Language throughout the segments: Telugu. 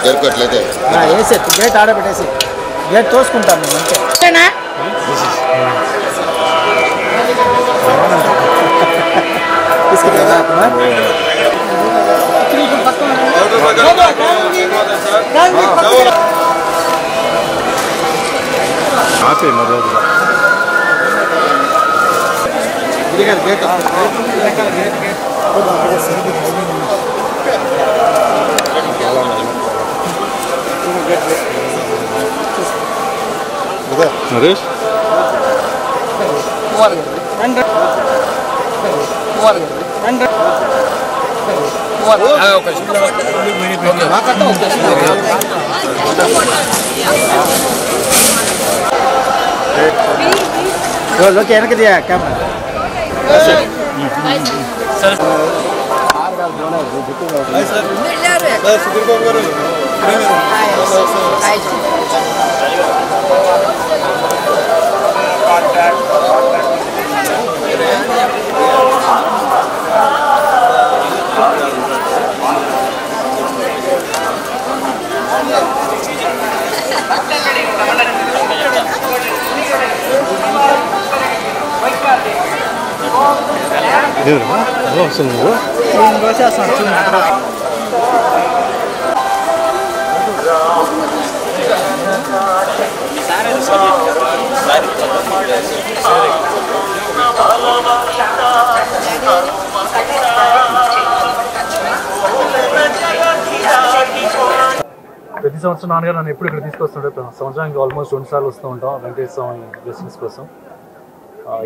జరుపుకోవట్లయితే వేసే గేట్ ఆడబెట్టేసి గేట్ తోసుకుంటాను నేను అంతే నరేష్ ఓకే వెనక దియా కెమెరా ప్రతి సంవత్సరం నాన్నగారు నన్ను ఎప్పుడు ఇక్కడ తీసుకొస్తుంటారు. సంవత్సరానికి ఆల్మోస్ట్ 2 సార్లు వస్తూ ఉంటాం వెంకటేశ్వర స్వామి బ్లెస్సింగ్స్ కోసం.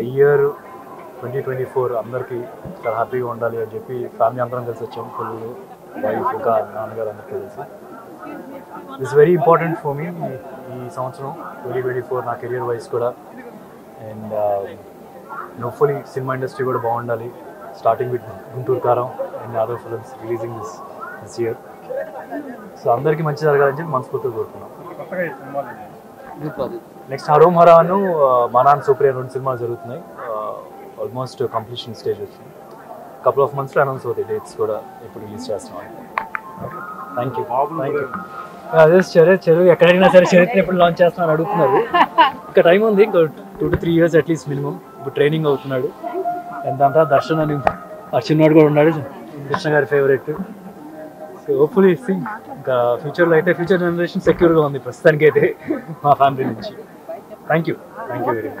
ఈ ఇయర్ 2024 అందరికీ చాలా హ్యాపీగా ఉండాలి అని చెప్పి ఫ్యామిలీ అందరం కలిసి వచ్చాం. పిల్లలు, వైఫ్, ఇంకా నాన్నగారు అందరికీ కలిసి. It's very important for me ఈ సంవత్సరం 2024 నా కెరియర్ వైజ్ కూడా. అండ్ హోప్ఫుల్లీ సినిమా ఇండస్ట్రీ కూడా బాగుండాలి. స్టార్టింగ్ విత్ గుంటూరు కారం and other films releasing this year. So అందరికీ మంచి జరగాలని చెప్పి మనస్ఫూర్తిగా కోరుతున్నాం. నెక్స్ట్ హరోం హరాను మనాన్ సుప్రియ 2 సినిమాలు జరుగుతున్నాయి. ఆల్మోస్ట్ కంప్లీషన్ స్టేజ్ వచ్చింది. కపుల్ ఆఫ్ మంత్స్లో అనౌన్స్ అవుతాయి డేట్స్ కూడా ఎప్పుడు రిలీజ్ చేస్తున్నాం. Thank you. అదే చరిత్ర ఎక్కడైనా సరే చరిత్ర ఎప్పుడు లాంచ్ చేస్తున్నాను అడుగుతున్నారు. ఇంకా టైం ఉంది, ఇంకా 2 to 3 years అట్లీస్ట్ మినిమం. ఇప్పుడు ట్రైనింగ్ అవుతున్నాడు. ఎంతంతా దర్శన్ అని ఆ చిన్నవాడు కూడా ఉన్నాడు, కృష్ణ గారి ఫేవరెట్. సో హోప్ఫుల్లీ ఇంకా ఫ్యూచర్లో అయితే ఫ్యూచర్ జనరేషన్ సెక్యూర్గా ఉంది ప్రస్తుతానికి అయితే మా ఫ్యామిలీ నుంచి. Thank you very much.